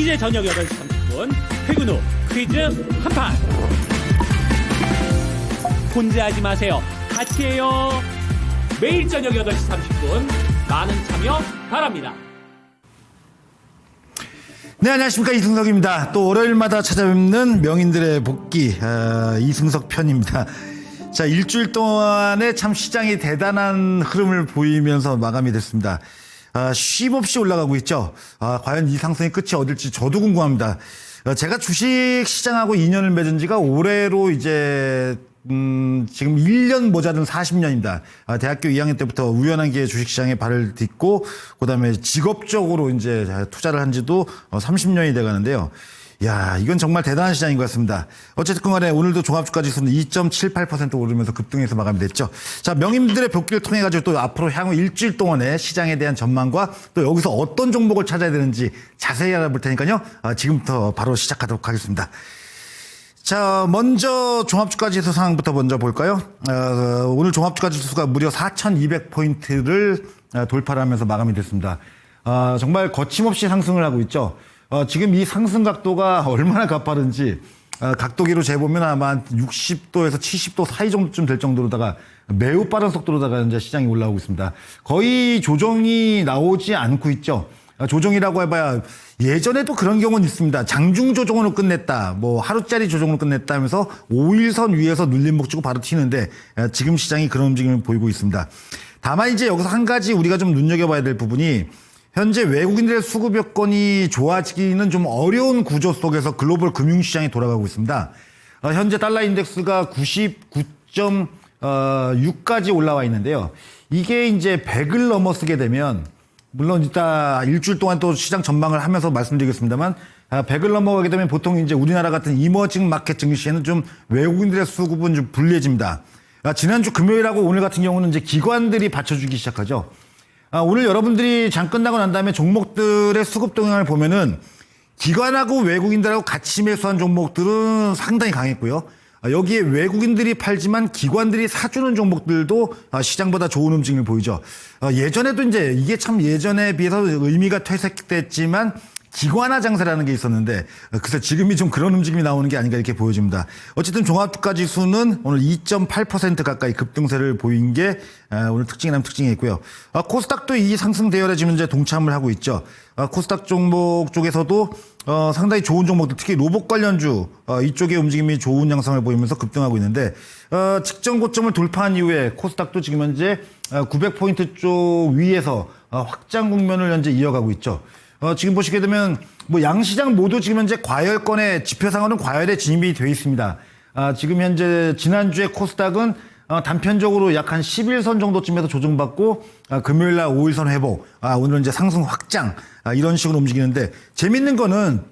이제 저녁 8시 30분 퇴근 후 퀴즈 한판. 혼자 하지 마세요. 같이 해요. 매일 저녁 8시 30분 많은 참여 바랍니다. 네, 안녕하십니까. 이승석입니다. 또 월요일마다 찾아뵙는 명인들의 복귀, 이승석 편입니다. 자, 일주일 동안에 참 시장이 대단한 흐름을 보이면서 마감이 됐습니다. 쉼 없이 올라가고 있죠. 과연 이 상승의 끝이 어딜지 저도 궁금합니다. 제가 주식 시장하고 인연을 맺은 지가 올해로 이제 지금 1년 모자른 40년입니다. 대학교 2학년 때부터 우연한 기회에 주식시장에 발을 딛고, 그 다음에 직업적으로 이제 투자를 한 지도 30년이 돼 가는데요. 야, 이건 정말 대단한 시장인 것 같습니다. 어쨌든 간에 오늘도 종합주가 지수는 2.78% 오르면서 급등해서 마감이 됐죠. 자, 명인들의 복귀를 통해 가지고 또 앞으로 향후 일주일 동안의 시장에 대한 전망과 또 여기서 어떤 종목을 찾아야 되는지 자세히 알아볼 테니까요. 지금부터 바로 시작하도록 하겠습니다. 자, 먼저 종합주가지수 상황부터 먼저 볼까요? 오늘 종합주가지수가 무려 4,200포인트를 돌파를 하면서 마감이 됐습니다. 정말 거침없이 상승을 하고 있죠. 지금 이 상승 각도가 얼마나 가파른지, 각도기로 재보면 아마 60도에서 70도 사이 정도쯤 될 정도로다가 매우 빠른 속도로다가 이제 시장이 올라오고 있습니다. 거의 조정이 나오지 않고 있죠. 조정이라고 해봐야 예전에도 그런 경우는 있습니다. 장중 조정으로 끝냈다, 뭐 하루짜리 조정으로 끝냈다 하면서 5일선 위에서 눌림목 주고 바로 튀는데, 지금 시장이 그런 움직임을 보이고 있습니다. 다만 이제 여기서 한 가지 우리가 좀 눈여겨봐야 될 부분이, 현재 외국인들의 수급 여건이 좋아지기는 좀 어려운 구조 속에서 글로벌 금융시장이 돌아가고 있습니다. 현재 달러 인덱스가 99.6까지 올라와 있는데요. 이게 이제 100을 넘어서게 되면, 물론 이따 일주일 동안 또 시장 전망을 하면서 말씀드리겠습니다만, 100을 넘어가게 되면 보통 이제 우리나라 같은 이머징 마켓 증시에는 좀 외국인들의 수급은 좀 불리해집니다. 지난주 금요일하고 오늘 같은 경우는 이제 기관들이 받쳐주기 시작하죠. 오늘 여러분들이 장 끝나고 난 다음에 종목들의 수급 동향을 보면은 기관하고 외국인들하고 같이 매수한 종목들은 상당히 강했고요. 여기에 외국인들이 팔지만 기관들이 사주는 종목들도 시장보다 좋은 움직임을 보이죠. 예전에도 이제 이게 참 예전에 비해서 의미가 퇴색됐지만 기관화 장세라는 게 있었는데, 글쎄 지금이 좀 그런 움직임이 나오는 게 아닌가 이렇게 보여집니다. 어쨌든 종합주가 지수는 오늘 2.8% 가까이 급등세를 보인 게 오늘 특징이라면 특징이 있고요. 코스닥도 이 상승 대열에 지금 이제 동참을 하고 있죠. 코스닥 종목 쪽에서도 상당히 좋은 종목들, 특히 로봇 관련주 이쪽의 움직임이 좋은 양상을 보이면서 급등하고 있는데, 직전 고점을 돌파한 이후에 코스닥도 지금 현재 900포인트 쪽 위에서 확장 국면을 현재 이어가고 있죠. 지금 보시게 되면 뭐 양시장 모두 지금 현재 과열권에, 지표상으로는 과열에 진입이 되어 있습니다. 지금 현재 지난주에 코스닥은 단편적으로 약 한 11선 정도쯤에서 조정받고, 금요일 날 5일선 회복, 오늘은 이제 상승 확장, 이런 식으로 움직이는데, 재밌는 거는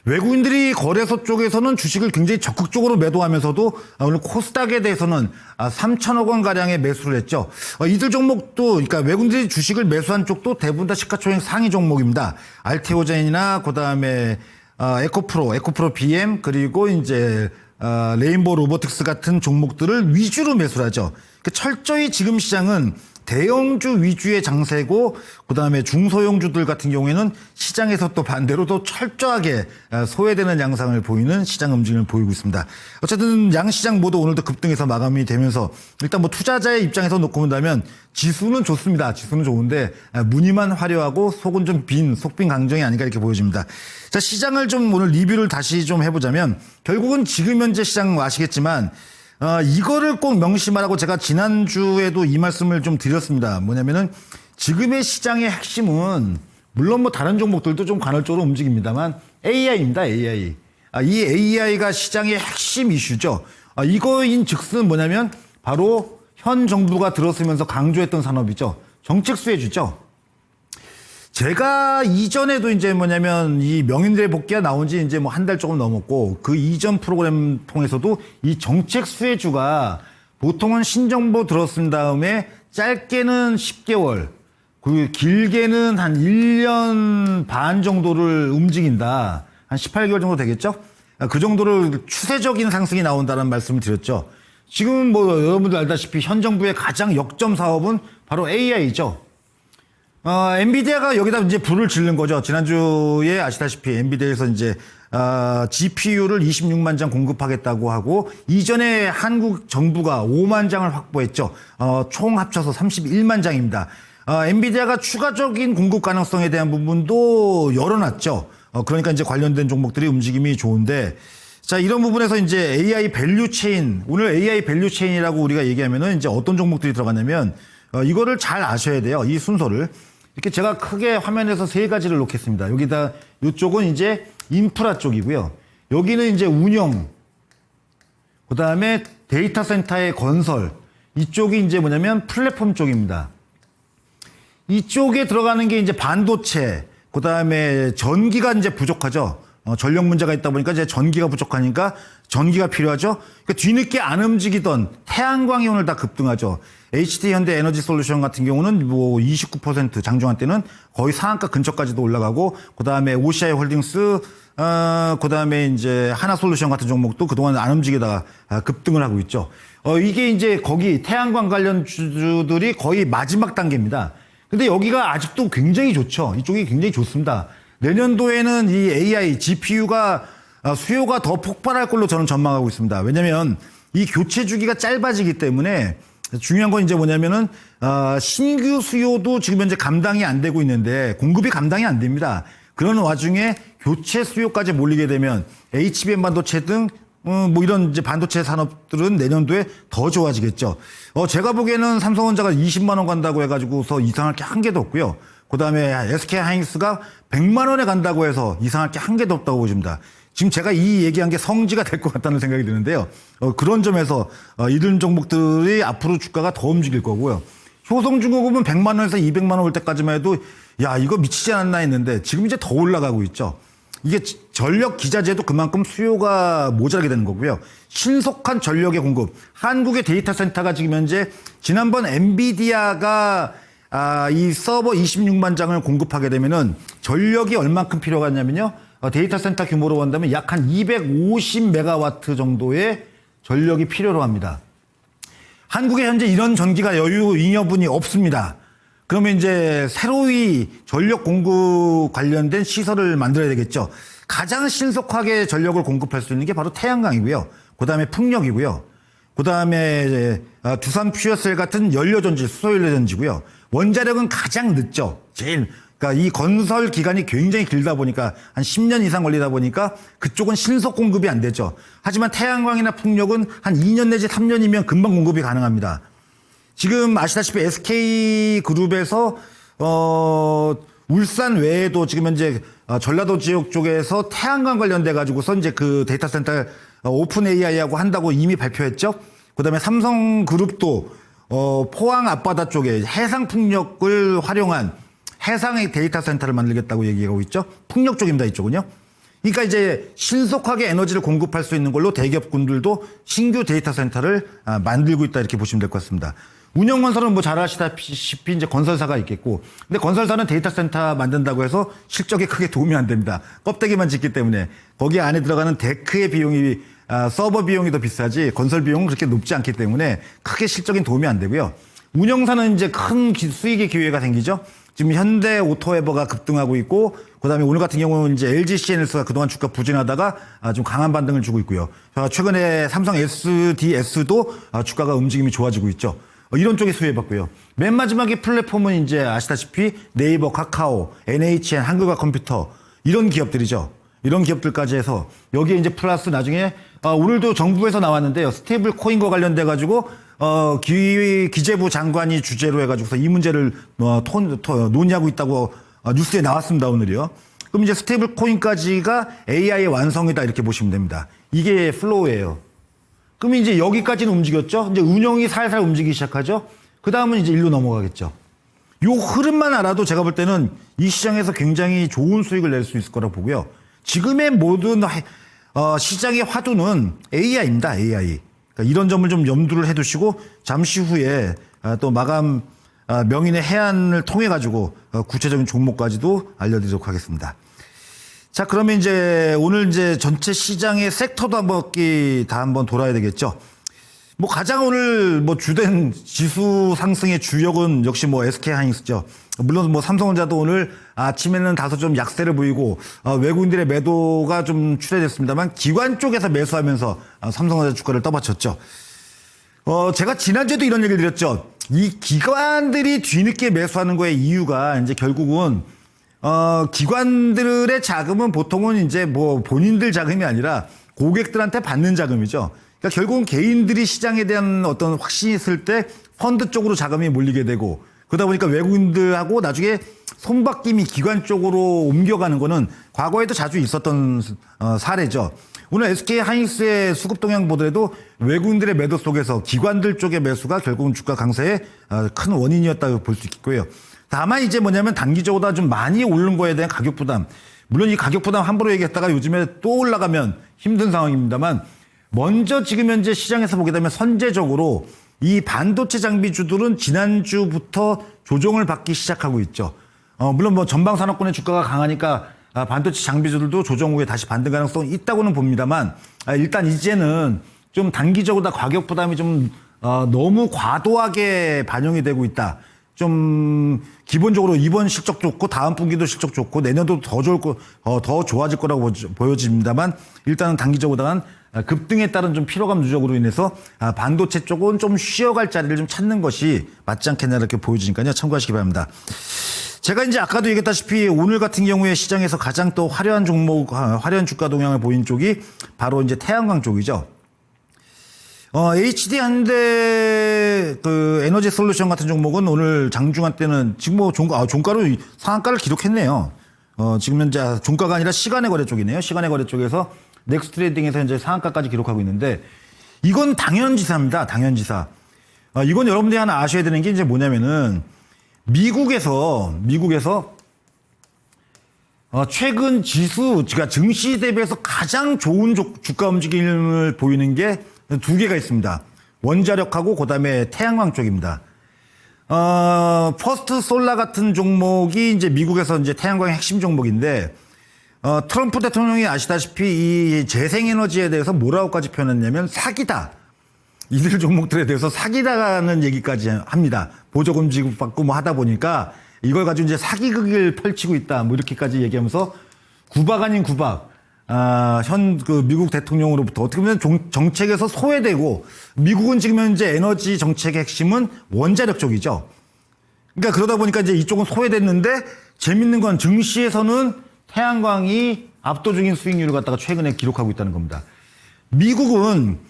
외국인들이 거래소 쪽에서는 주식을 굉장히 적극적으로 매도하면서도 오늘 코스닥에 대해서는 3천억 원 가량의 매수를 했죠. 이들 종목도, 그러니까 외국인들이 주식을 매수한 쪽도 대부분 다 시가총액 상위 종목입니다. 알테오젠이나 그다음에 에코프로 BM, 그리고 이제 레인보우 로보틱스 같은 종목들을 위주로 매수를 하죠. 철저히 지금 시장은 대형주 위주의 장세고, 그다음에 중소형주들 같은 경우에는 시장에서 또 반대로 또 철저하게 소외되는 양상을 보이는 시장 움직임을 보이고 있습니다. 어쨌든 양시장 모두 오늘도 급등해서 마감이 되면서, 일단 뭐 투자자의 입장에서 놓고 본다면 지수는 좋습니다. 지수는 좋은데 무늬만 화려하고 속은 좀 속빈 강정이 아닌가 이렇게 보여집니다. 자, 시장을 좀 오늘 리뷰를 다시 좀 해보자면, 결국은 지금 현재 시장 아시겠지만 이거를 꼭 명심하라고 제가 지난주에도 이 말씀을 좀 드렸습니다. 뭐냐면은 지금의 시장의 핵심은, 물론 뭐 다른 종목들도 좀 간헐적으로 움직입니다만 AI입니다. AI. 이 AI가 시장의 핵심 이슈죠. 이거인 즉슨 뭐냐면 바로 현 정부가 들어서면서 강조했던 산업이죠. 정책 수혜주죠. 제가 이전에도 이제 뭐냐면 이 명인들의 복귀가 나온 지 이제 뭐 한 달 조금 넘었고, 그 이전 프로그램 통해서도 이 정책 수혜주가 보통은 신정보 들었은 다음에 짧게는 10개월, 그 길게는 한 1년 반 정도를 움직인다. 한 18개월 정도 되겠죠? 그 정도를 추세적인 상승이 나온다는 말씀을 드렸죠. 지금 뭐 여러분들 알다시피 현 정부의 가장 역점 사업은 바로 AI죠. 엔비디아가 여기다 이제 불을 지른 거죠. 지난주에 아시다시피 엔비디아에서 이제 GPU를 26만 장 공급하겠다고 하고 이전에 한국 정부가 5만 장을 확보했죠. 총 합쳐서 31만 장입니다. 엔비디아가 추가적인 공급 가능성에 대한 부분도 열어놨죠. 그러니까 이제 관련된 종목들이 움직임이 좋은데, 자, 이런 부분에서 이제 AI 밸류 체인, 오늘 AI 밸류 체인이라고 우리가 얘기하면은 이제 어떤 종목들이 들어가냐면, 이거를 잘 아셔야 돼요. 이 순서를. 이렇게 제가 크게 화면에서 세 가지를 놓겠습니다. 여기다, 이쪽은 이제 인프라 쪽이고요. 여기는 이제 운영, 그 다음에 데이터 센터의 건설, 이쪽이 이제 뭐냐면 플랫폼 쪽입니다. 이쪽에 들어가는 게 이제 반도체, 그 다음에 전기가 이제 부족하죠. 전력 문제가 있다 보니까 이제 전기가 부족하니까 전기가 필요하죠. 그러니까 뒤늦게 안 움직이던 태양광이 오늘 다 급등하죠. HD 현대 에너지 솔루션 같은 경우는 뭐 29% 장중한 때는 거의 상한가 근처까지도 올라가고, 그 다음에 OCI 홀딩스, 그 다음에 이제 하나솔루션 같은 종목도 그동안 안 움직이다가 급등을 하고 있죠. 이게 이제 거기 태양광 관련 주들이 거의 마지막 단계입니다. 근데 여기가 아직도 굉장히 좋죠. 이쪽이 굉장히 좋습니다. 내년도에는 이 AI, GPU가 수요가 더 폭발할 걸로 저는 전망하고 있습니다. 왜냐면 이 교체 주기가 짧아지기 때문에 중요한 건 이제 뭐냐면은 신규 수요도 지금 현재 감당이 안 되고 있는데 공급이 감당이 안 됩니다. 그런 와중에 교체 수요까지 몰리게 되면 HBM 반도체 등 뭐 이런 이제 반도체 산업들은 내년도에 더 좋아지겠죠. 제가 보기에는 삼성전자가 20만 원 간다고 해가지고서 이상할 게 한 개도 없고요. 그 다음에 SK 하이닉스가 100만 원에 간다고 해서 이상할 게 한 개도 없다고 보십니다. 지금 제가 이 얘기한 게 성지가 될 것 같다는 생각이 드는데요. 그런 점에서 이런 종목들이 앞으로 주가가 더 움직일 거고요. 효성중공업은 100만 원에서 200만 원 올 때까지만 해도 야, 이거 미치지 않았나 했는데 지금 이제 더 올라가고 있죠. 이게 전력 기자재도 그만큼 수요가 모자라게 되는 거고요. 신속한 전력의 공급. 한국의 데이터 센터가 지금 현재 지난번 엔비디아가 이 서버 26만 장을 공급하게 되면은 전력이 얼만큼 필요가 있냐면요. 데이터 센터 규모로 본다면 약 한 250메가와트 정도의 전력이 필요로 합니다. 한국에 현재 이런 전기가 여유 잉여분이 없습니다. 그러면 이제 새로이 전력 공급 관련된 시설을 만들어야 되겠죠. 가장 신속하게 전력을 공급할 수 있는 게 바로 태양광이고요. 그 다음에 풍력이고요. 그 다음에 두산 퓨어셀 같은 연료전지, 수소연료전지고요. 원자력은 가장 늦죠. 그러니까 이 건설 기간이 굉장히 길다 보니까 한 10년 이상 걸리다 보니까 그쪽은 신속 공급이 안 되죠. 하지만 태양광이나 풍력은 한 2년 내지 3년이면 금방 공급이 가능합니다. 지금 아시다시피 SK그룹에서 울산 외에도 지금 현재 전라도 지역 쪽에서 태양광 관련돼 가지고서 이제 그 데이터 센터 오픈 AI하고 한다고 이미 발표했죠. 그다음에 삼성그룹도 포항 앞바다 쪽에 해상 풍력을 활용한 해상의 데이터 센터를 만들겠다고 얘기하고 있죠. 풍력 쪽입니다, 이쪽은요. 그러니까 이제 신속하게 에너지를 공급할 수 있는 걸로 대기업군들도 신규 데이터 센터를 만들고 있다, 이렇게 보시면 될 것 같습니다. 운영건설은 뭐 잘 아시다시피 이제 건설사가 있겠고, 근데 건설사는 데이터 센터 만든다고 해서 실적에 크게 도움이 안 됩니다. 껍데기만 짓기 때문에 거기 안에 들어가는 데크의 비용이 서버 비용이 더 비싸지 건설 비용은 그렇게 높지 않기 때문에 크게 실적인 도움이 안 되고요. 운영사는 이제 큰 수익의 기회가 생기죠. 지금 현대 오토에버가 급등하고 있고, 그다음에 오늘 같은 경우는 이제 LG CNS가 그동안 주가 부진하다가 좀 강한 반등을 주고 있고요. 최근에 삼성 SDS도 주가가 움직임이 좋아지고 있죠. 이런 쪽에 수혜받고요. 맨 마지막에 플랫폼은 이제 아시다시피 네이버, 카카오, NHN, 한국과 컴퓨터 이런 기업들이죠. 이런 기업들까지 해서 여기에 이제 플러스 나중에 오늘도 정부에서 나왔는데요. 스테이블 코인과 관련돼 가지고 기재부 장관이 주재로 해가지고서 이 문제를 논의하고 있다고 뉴스에 나왔습니다, 오늘이요. 그럼 이제 스테이블 코인까지가 AI의 완성이다, 이렇게 보시면 됩니다. 이게 플로우예요. 그럼 이제 여기까지는 움직였죠. 이제 운영이 살살 움직이기 시작하죠. 그 다음은 이제 일로 넘어가겠죠. 요 흐름만 알아도 제가 볼 때는 이 시장에서 굉장히 좋은 수익을 낼 수 있을 거라고 보고요. 지금의 모든 시장의 화두는 AI입니다, AI. 그러니까 이런 점을 좀 염두를 해두시고 잠시 후에 또 마감 명인의 해안을 통해 가지고 구체적인 종목까지도 알려드리도록 하겠습니다. 자, 그러면 이제 오늘 이제 전체 시장의 섹터도 한번 돌아야 되겠죠. 뭐 가장 오늘 뭐 주된 지수 상승의 주역은 역시 뭐 SK 하이닉스죠. 물론 뭐 삼성전자도 오늘 아침에는 다소 좀 약세를 보이고 외국인들의 매도가 좀 출회됐습니다만 기관 쪽에서 매수하면서 삼성전자 주가를 떠받쳤죠. 제가 지난주에도 이런 얘기를 드렸죠. 이 기관들이 뒤늦게 매수하는 거의 이유가 이제 결국은 기관들의 자금은 보통은 이제 뭐 본인들 자금이 아니라 고객들한테 받는 자금이죠. 그러니까 결국은 개인들이 시장에 대한 어떤 확신이 있을 때 펀드 쪽으로 자금이 몰리게 되고 그러다 보니까 외국인들하고 나중에 손바뀜이 기관 쪽으로 옮겨가는 거는 과거에도 자주 있었던 사례죠. 오늘 SK 하이닉스의 수급 동향 보더라도 외국인들의 매도 속에서 기관들 쪽의 매수가 결국은 주가 강세의 큰 원인이었다고 볼 수 있고요. 다만 이제 뭐냐면 단기적으로 좀 많이 오른 거에 대한 가격 부담. 물론 이 가격 부담 함부로 얘기했다가 요즘에 또 올라가면 힘든 상황입니다만 먼저 지금 현재 시장에서 보게 되면 선제적으로 이 반도체 장비주들은 지난주부터 조정을 받기 시작하고 있죠. 물론 뭐 전방산업군의 주가가 강하니까 반도체 장비주들도 조정 후에 다시 반등 가능성이 있다고는 봅니다만 일단 이제는 좀 단기적으로 다 가격 부담이 좀 너무 과도하게 반영이 되고 있다. 좀 기본적으로 이번 실적 좋고 다음 분기도 실적 좋고 내년도 더 좋아질 거라고 보여집니다만 일단은 단기적으로다간 급등에 따른 좀 피로감 누적으로 인해서 반도체 쪽은 좀 쉬어갈 자리를 좀 찾는 것이 맞지 않겠나 이렇게 보여지니까요. 참고하시기 바랍니다. 제가 이제 아까도 얘기했다시피 오늘 같은 경우에 시장에서 가장 또 화려한 종목, 화려한 주가 동향을 보인 쪽이 바로 이제 태양광 쪽이죠. HD 현대 그 에너지 솔루션 같은 종목은 오늘 장중한 때는 지금 뭐 종가로 상한가를 기록했네요. 지금 현재 종가가 아니라 시간의 거래 쪽이네요. 시간의 거래 쪽에서 넥스 트레이딩에서 현재 상한가까지 기록하고 있는데 이건 당연지사입니다. 당연지사. 이건 여러분들이 하나 아셔야 되는 게 이제 뭐냐면은 미국에서 최근 지수, 그러니까 증시 대비해서 가장 좋은 주가 움직임을 보이는 게 두 개가 있습니다. 원자력하고 그다음에 태양광 쪽입니다. 퍼스트 솔라 같은 종목이 이제 미국에서 이제 태양광의 핵심 종목인데 트럼프 대통령이 아시다시피 이 재생에너지에 대해서 뭐라고까지 표현했냐면 사기다. 이들 종목들에 대해서 사기다라는 얘기까지 합니다. 보조금 지급받고 뭐 하다 보니까 이걸 가지고 이제 사기극을 펼치고 있다. 뭐 이렇게까지 얘기하면서 구박 아닌 구박. 그 미국 대통령으로부터 어떻게 보면 정책에서 소외되고 미국은 지금 현재 에너지 정책의 핵심은 원자력 쪽이죠. 그러니까 그러다 보니까 이제 이쪽은 소외됐는데 재밌는 건 증시에서는 태양광이 압도적인 수익률을 갖다가 최근에 기록하고 있다는 겁니다. 미국은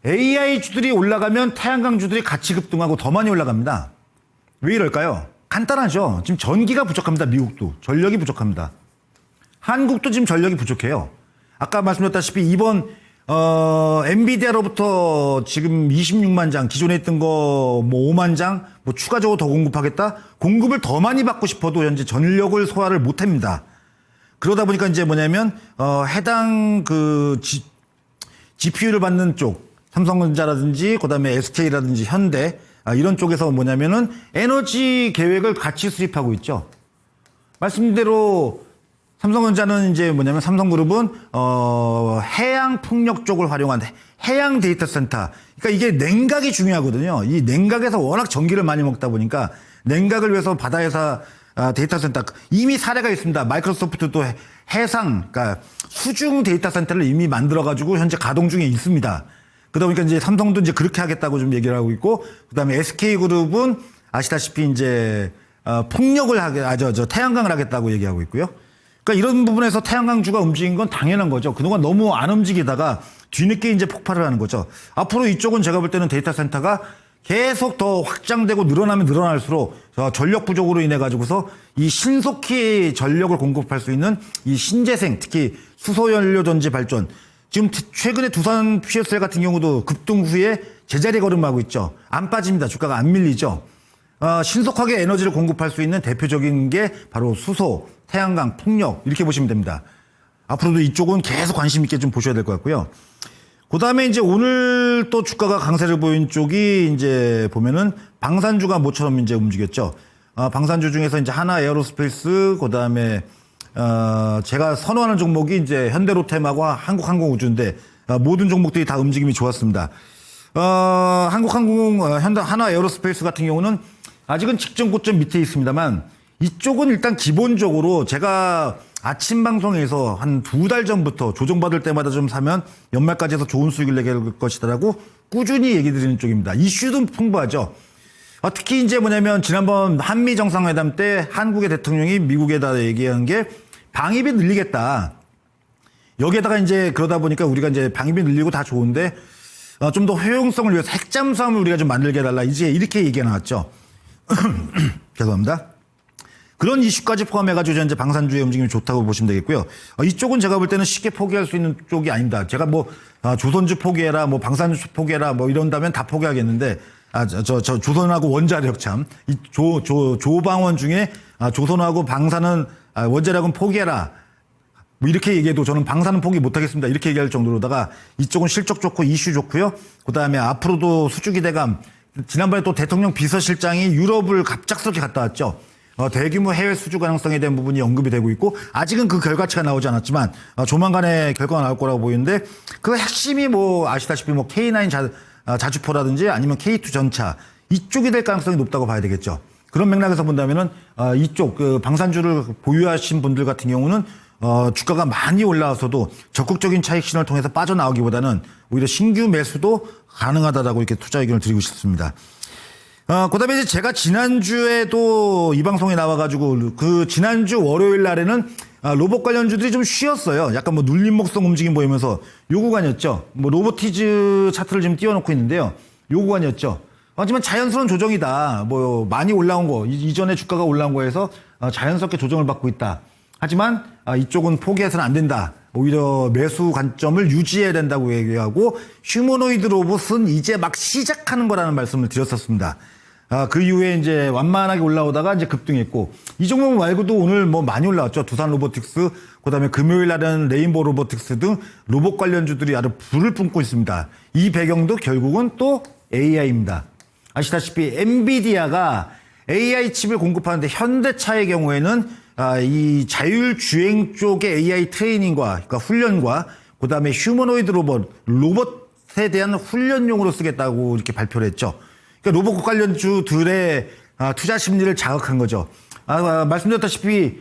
AI 주들이 올라가면 태양광 주들이 같이 급등하고 더 많이 올라갑니다. 왜 이럴까요? 간단하죠. 지금 전기가 부족합니다. 미국도. 전력이 부족합니다. 한국도 지금 전력이 부족해요. 아까 말씀드렸다시피 이번 엔비디아로부터 지금 26만 장 기존에 있던 거 뭐 5만 장 뭐 추가적으로 더 공급하겠다. 공급을 더 많이 받고 싶어도 현재 전력을 소화를 못 합니다. 그러다 보니까 이제 뭐냐면 해당 그 GPU를 받는 쪽 삼성전자라든지 그다음에 SK라든지 현대 이런 쪽에서 뭐냐면은 에너지 계획을 같이 수립하고 있죠. 말씀대로 삼성전자는 이제 뭐냐면 삼성그룹은 해양 풍력 쪽을 활용한 해양 데이터 센터. 그러니까 이게 냉각이 중요하거든요. 이 냉각에서 워낙 전기를 많이 먹다 보니까 냉각을 위해서 바다에서 데이터 센터 이미 사례가 있습니다. 마이크로소프트도 해상, 그러니까 수중 데이터 센터를 이미 만들어 가지고 현재 가동 중에 있습니다. 그러다 보니까 이제 삼성도 이제 그렇게 하겠다고 좀 얘기를 하고 있고, 그다음에 SK그룹은 아시다시피 이제 풍력을 태양광을 하겠다고 얘기하고 있고요. 그러니까 이런 부분에서 태양광주가 움직인 건 당연한 거죠. 그동안 너무 안 움직이다가 뒤늦게 이제 폭발을 하는 거죠. 앞으로 이쪽은 제가 볼 때는 데이터 센터가 계속 더 확장되고 늘어나면 늘어날수록 전력 부족으로 인해 가지고서 이 신속히 전력을 공급할 수 있는 이 신재생, 특히 수소연료 전지 발전. 지금 최근에 두산 PSL 같은 경우도 급등 후에 제자리 걸음하고 있죠. 안 빠집니다. 주가가 안 밀리죠. 신속하게 에너지를 공급할 수 있는 대표적인 게 바로 수소, 태양광, 풍력 이렇게 보시면 됩니다. 앞으로도 이쪽은 계속 관심 있게 좀 보셔야 될 것 같고요. 그 다음에 이제 오늘 또 주가가 강세를 보인 쪽이 이제 보면은 방산주가 모처럼 이제 움직였죠. 방산주 중에서 이제 하나 에어로스페이스, 그 다음에 제가 선호하는 종목이 이제 현대로템하고 한국항공우주인데 모든 종목들이 다 움직임이 좋았습니다. 한국항공, 한화 에어로스페이스 같은 경우는 아직은 직전 고점 밑에 있습니다만 이쪽은 일단 기본적으로 제가 아침 방송에서 한 2달 전부터 조정받을 때마다 좀 사면 연말까지 해서 좋은 수익을 내게 될 것이다라고 꾸준히 얘기 드리는 쪽입니다. 이슈도 풍부하죠. 특히 이제 뭐냐면 지난번 한미 정상회담 때 한국의 대통령이 미국에다 얘기한 게 방위비 늘리겠다. 여기에다가 이제 그러다 보니까 우리가 이제 방위비 늘리고 다 좋은데 좀 더 효용성을 위해서 핵잠수함을 우리가 좀 만들게 해달라. 이제 이렇게 얘기가 나왔죠. 죄송합니다. 그런 이슈까지 포함해가지고 현재 방산주의 움직임이 좋다고 보시면 되겠고요. 이쪽은 제가 볼 때는 쉽게 포기할 수 있는 쪽이 아닙니다. 제가 뭐 조선주 포기해라, 뭐 방산주 포기해라, 뭐 이런다면 다 포기하겠는데 조선하고 원자력 참 이 조방원 중에 조선하고 방산은 원자력은 포기해라. 뭐 이렇게 얘기해도 저는 방사는 포기 못하겠습니다. 이렇게 얘기할 정도로다가 이쪽은 실적 좋고 이슈 좋고요. 그다음에 앞으로도 수주기대감. 지난번에 또 대통령 비서실장이 유럽을 갑작스럽게 갔다 왔죠. 대규모 해외 수주 가능성에 대한 부분이 언급이 되고 있고 아직은 그 결과치가 나오지 않았지만 조만간에 결과가 나올 거라고 보이는데 그 핵심이 뭐 아시다시피 뭐 K9 자주포라든지 아니면 K2 전차 이쪽이 될 가능성이 높다고 봐야 되겠죠. 그런 맥락에서 본다면은 이쪽 그 방산주를 보유하신 분들 같은 경우는 주가가 많이 올라와서도 적극적인 차익 신호를 통해서 빠져나오기보다는 오히려 신규 매수도 가능하다라고 이렇게 투자 의견을 드리고 싶습니다. 그다음에 이제 제가 지난주에도 이 방송에 나와가지고 그 지난주 월요일 날에는 로봇 관련주들이 좀 쉬었어요. 약간 뭐 눌림 목성 움직임 보이면서 요 구간이었죠. 뭐 로보티즈 차트를 지금 띄워놓고 있는데요. 요 구간이었죠. 하지만 자연스러운 조정이다. 뭐 많이 올라온 거 이전에 주가가 올라온 거에서 자연스럽게 조정을 받고 있다. 하지만 이쪽은 포기해서는 안 된다. 오히려 매수 관점을 유지해야 된다고 얘기하고 휴머노이드 로봇은 이제 막 시작하는 거라는 말씀을 드렸었습니다. 그 이후에 이제 완만하게 올라오다가 이제 급등했고 이 종목 말고도 오늘 뭐 많이 올라왔죠. 두산 로보틱스, 그다음에 금요일 날은 레인보우 로보틱스 등 로봇 관련주들이 아주 불을 뿜고 있습니다. 이 배경도 결국은 또 AI입니다. 아시다시피 엔비디아가 AI 칩을 공급하는데 현대차의 경우에는 이 자율주행 쪽의 AI 트레이닝과 그러니까 훈련과 그다음에 휴머노이드 로봇에 대한 훈련용으로 쓰겠다고 이렇게 발표를 했죠. 그러니까 로봇 관련주들의 투자 심리를 자극한 거죠. 말씀드렸다시피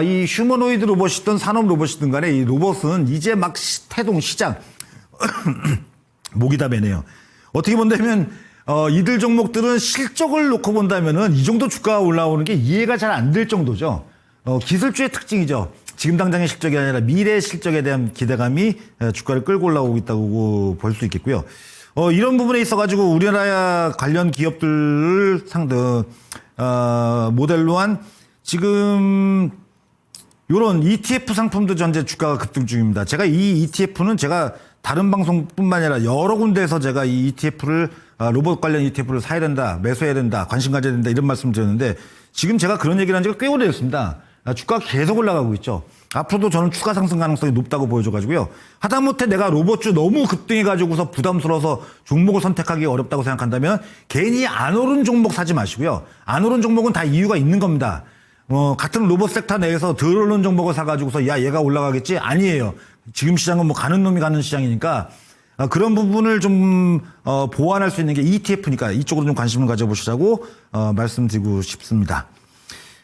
이 휴머노이드 로봇이든 산업 로봇이든 간에 이 로봇은 이제 막 태동 시장 목이 다 매네요. 어떻게 본다면 이들 종목들은 실적을 놓고 본다면은 이 정도 주가가 올라오는 게 이해가 잘 안 될 정도죠. 기술주의 특징이죠. 지금 당장의 실적이 아니라 미래 실적에 대한 기대감이 주가를 끌고 올라오고 있다고 볼 수 있겠고요. 이런 부분에 있어가지고 우리나라 관련 기업들을 모델로 한 지금 요런 ETF 상품도 현재 주가가 급등 중입니다. 제가 이 ETF는 제가 다른 방송뿐만 아니라 여러 군데에서 제가 이 ETF를 로봇 관련 ETF를 사야 된다, 매수해야 된다, 관심 가져야 된다 이런 말씀 드렸는데 지금 제가 그런 얘기를 한 지가 꽤 오래됐습니다. 주가가 계속 올라가고 있죠. 앞으로도 저는 추가 상승 가능성이 높다고 보여줘가지고요. 하다못해 내가 로봇주 너무 급등해가지고서 부담스러워서 종목을 선택하기 어렵다고 생각한다면 괜히 안 오른 종목 사지 마시고요. 안 오른 종목은 다 이유가 있는 겁니다. 같은 로봇 섹터 내에서 덜 오른 종목을 사가지고서 야 얘가 올라가겠지? 아니에요. 지금 시장은 뭐 가는 놈이 가는 시장이니까 그런 부분을 좀 보완할 수 있는 게 ETF니까 이쪽으로 좀 관심을 가져보시라고 말씀드리고 싶습니다.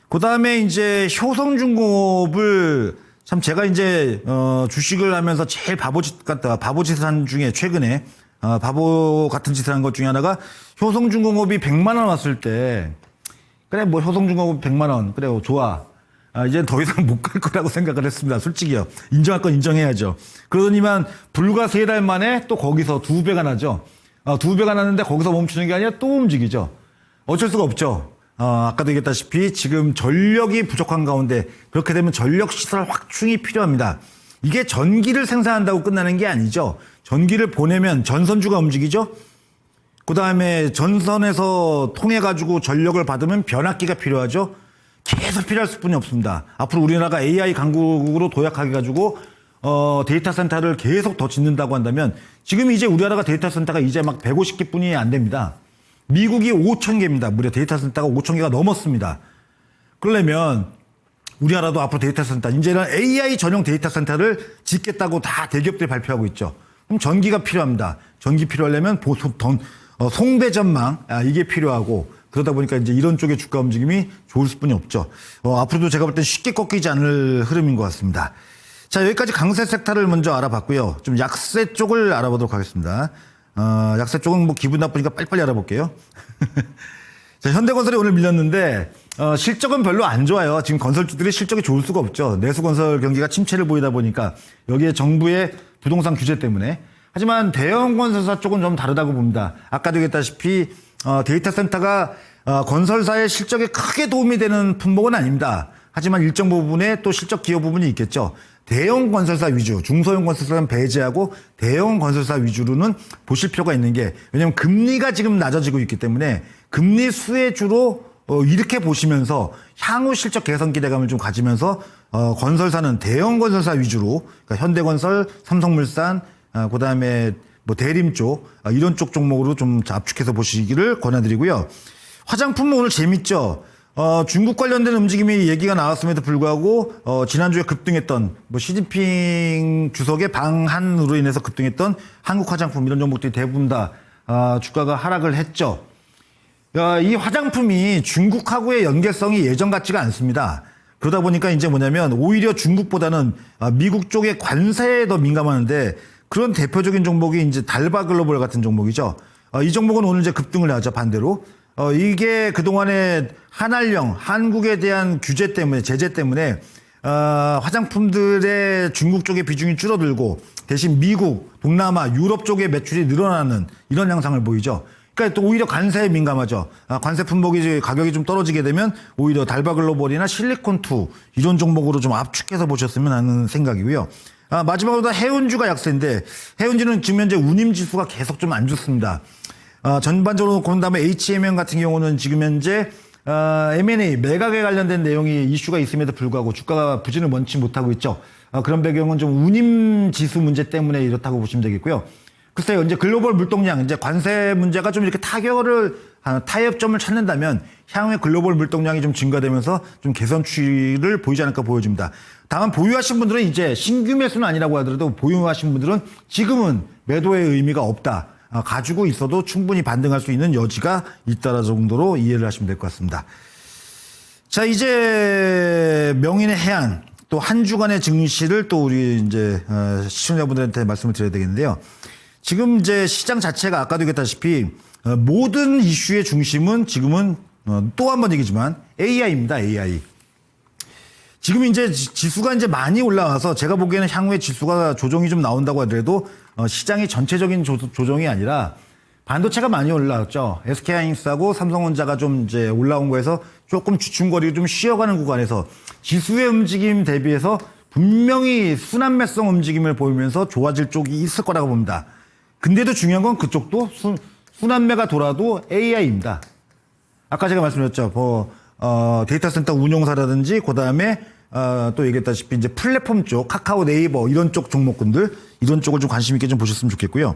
그 다음에 이제 효성중공업을 참 제가 이제 주식을 하면서 제일 바보짓을 한 중에 최근에 바보 같은 짓을 한 것 중에 하나가 효성중공업이 100만 원 왔을 때 그래 뭐 효성중공업 100만 원 그래요 좋아 이제 더 이상 못 갈 거라고 생각을 했습니다. 솔직히요. 인정할 건 인정해야죠. 그러더니만 불과 3달 만에 또 거기서 2배가 나죠. 2배가 났는데 거기서 멈추는 게 아니라 또 움직이죠. 어쩔 수가 없죠. 아까도 얘기했다시피 지금 전력이 부족한 가운데 그렇게 되면 전력시설 확충이 필요합니다. 이게 전기를 생산한다고 끝나는 게 아니죠. 전기를 보내면 전선주가 움직이죠. 그 다음에 전선에서 통해가지고 전력을 받으면 변압기가 필요하죠. 계속 필요할 수뿐이 없습니다. 앞으로 우리나라가 AI 강국으로 도약하게 가지고 데이터 센터를 계속 더 짓는다고 한다면 지금 이제 우리나라가 데이터 센터가 이제 막 150개 뿐이 안 됩니다. 미국이 5,000개입니다. 무려 데이터 센터가 5,000개가 넘었습니다. 그러려면 우리나라도 앞으로 데이터 센터, 이제는 AI 전용 데이터 센터를 짓겠다고 다 대기업들이 발표하고 있죠. 그럼 전기가 필요합니다. 전기 필요하려면 송배 전망 이게 필요하고 그러다 보니까 이제 이런 쪽의 주가 움직임이 좋을 수뿐이 없죠. 앞으로도 제가 볼 때 쉽게 꺾이지 않을 흐름인 것 같습니다. 자, 여기까지 강세 섹터를 먼저 알아봤고요. 좀 약세 쪽을 알아보도록 하겠습니다. 약세 쪽은 뭐 기분 나쁘니까 빨리빨리 알아볼게요. 자, 현대건설이 오늘 밀렸는데 실적은 별로 안 좋아요. 지금 건설주들이 실적이 좋을 수가 없죠. 내수건설 경기가 침체를 보이다 보니까 여기에 정부의 부동산 규제 때문에. 하지만 대형 건설사 쪽은 좀 다르다고 봅니다. 아까도 얘기했다시피 데이터 센터가 건설사의 실적에 크게 도움이 되는 품목은 아닙니다. 하지만 일정 부분에 또 실적 기여 부분이 있겠죠. 대형 건설사 위주, 중소형 건설사는 배제하고 대형 건설사 위주로는 보실 필요가 있는 게, 왜냐하면 금리가 지금 낮아지고 있기 때문에 금리 수혜주로 이렇게 보시면서 향후 실적 개선 기대감을 좀 가지면서 건설사는 대형 건설사 위주로, 그러니까 현대건설, 삼성물산, 그다음에 뭐 대림 쪽 이런 쪽 종목으로 좀 압축해서 보시기를 권해드리고요. 화장품은 오늘 재밌죠. 중국 관련된 움직임이 얘기가 나왔음에도 불구하고 지난주에 급등했던 뭐 시진핑 주석의 방한으로 인해서 급등했던 한국 화장품 이런 종목들이 대부분 다 주가가 하락을 했죠. 이 화장품이 중국하고의 연계성이 예전 같지가 않습니다. 그러다 보니까 이제 뭐냐면 오히려 중국보다는 미국 쪽의 관세에 더 민감하는데, 그런 대표적인 종목이 이제 달바글로벌 같은 종목이죠. 이 종목은 오늘 이제 급등을 하죠, 반대로. 이게 그동안에 한알령, 한국에 대한 규제 때문에, 제재 때문에 화장품들의 중국 쪽의 비중이 줄어들고 대신 미국, 동남아, 유럽 쪽의 매출이 늘어나는 이런 양상을 보이죠. 그러니까 또 오히려 관세에 민감하죠. 관세 품목이 가격이 좀 떨어지게 되면 오히려 달바글로벌이나 실리콘2 이런 종목으로 좀 압축해서 보셨으면 하는 생각이고요. 마지막으로 해운주가 약세인데, 해운주는 지금 현재 운임지수가 계속 좀 안 좋습니다. 전반적으로 본 다음에 HMM 같은 경우는 지금 현재 M&A 매각에 관련된 내용이 이슈가 있음에도 불구하고 주가가 부진을 원치 못하고 있죠. 그런 배경은 좀 운임지수 문제 때문에 이렇다고 보시면 되겠고요. 글쎄요, 이제 글로벌 물동량, 이제 관세 문제가 좀 이렇게 타협점을 찾는다면 향후에 글로벌 물동량이 좀 증가되면서 좀 개선 추이를 보이지 않을까 보여집니다. 다만 보유하신 분들은 이제 신규 매수는 아니라고 하더라도 보유하신 분들은 지금은 매도의 의미가 없다. 가지고 있어도 충분히 반등할 수 있는 여지가 있다라 정도로 이해를 하시면 될 것 같습니다. 자, 이제 명인의 해안, 또 한 주간의 증시를 또 우리 이제 시청자분들한테 말씀을 드려야 되겠는데요. 지금 이제 시장 자체가 아까도 얘기했다시피 모든 이슈의 중심은 지금은 또 한 번 얘기지만 AI입니다. AI. 지금 이제 지수가 이제 많이 올라와서 제가 보기에는 향후에 지수가 조정이 좀 나온다고 하더라도 시장이 전체적인 조정이 아니라 반도체가 많이 올라왔죠. SK하이닉스하고 삼성전자가 좀 이제 올라온 거에서 조금 주춤거리고 좀 쉬어가는 구간에서 지수의 움직임 대비해서 분명히 순환매성 움직임을 보이면서 좋아질 쪽이 있을 거라고 봅니다. 근데도 중요한 건 그쪽도 순환매가 돌아도 AI입니다. 아까 제가 말씀드렸죠. 데이터 센터 운용사라든지 그다음에 또 얘기했다시피 이제 플랫폼 쪽, 카카오, 네이버 이런 쪽 종목군들 이런 쪽을 좀 관심 있게 좀 보셨으면 좋겠고요.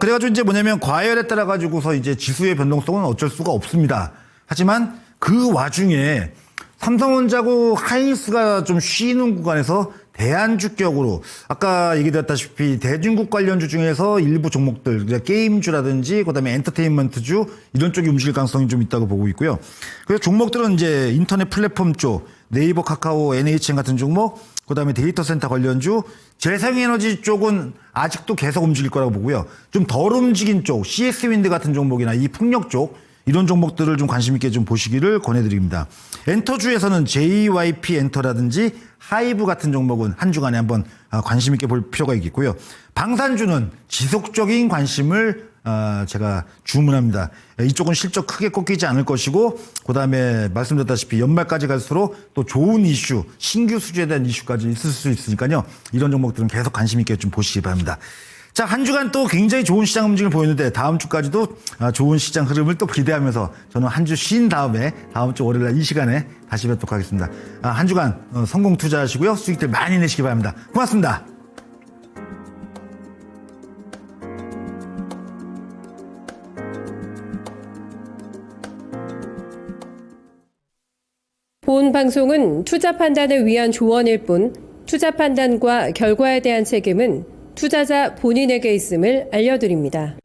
그래가지고 이제 뭐냐면 과열에 따라 가지고서 이제 지수의 변동성은 어쩔 수가 없습니다. 하지만 그 와중에 삼성전자고 하이닉스가 좀 쉬는 구간에서 대안주격으로 아까 얘기드렸다시피 대중국 관련주 중에서 일부 종목들, 게임주라든지 그다음에 엔터테인먼트주 이런 쪽이 움직일 가능성이 좀 있다고 보고 있고요. 그래서 종목들은 이제 인터넷 플랫폼 쪽, 네이버, 카카오, NHN 같은 종목, 그다음에 데이터 센터 관련주, 재생에너지 쪽은 아직도 계속 움직일 거라고 보고요. 좀 덜 움직인 쪽, CS윈드 같은 종목이나 이 풍력 쪽 이런 종목들을 좀 관심 있게 좀 보시기를 권해드립니다. 엔터주에서는 JYP 엔터라든지 하이브 같은 종목은 한 주간에 한번 관심 있게 볼 필요가 있겠고요. 방산주는 지속적인 관심을 제가 주문합니다. 이쪽은 실적 크게 꺾이지 않을 것이고, 그다음에 말씀드렸다시피 연말까지 갈수록 또 좋은 이슈, 신규 수주에 대한 이슈까지 있을 수 있으니까요. 이런 종목들은 계속 관심 있게 좀 보시기 바랍니다. 자, 한 주간 또 굉장히 좋은 시장 움직임을 보였는데 다음 주까지도 좋은 시장 흐름을 또 기대하면서 저는 한 주 쉰 다음에 다음 주 월요일 날 이 시간에 다시 뵙도록 하겠습니다. 한 주간 성공 투자하시고요. 수익들 많이 내시기 바랍니다. 고맙습니다. 본 방송은 투자 판단을 위한 조언일 뿐 투자 판단과 결과에 대한 책임은 투자자 본인에게 있음을 알려드립니다.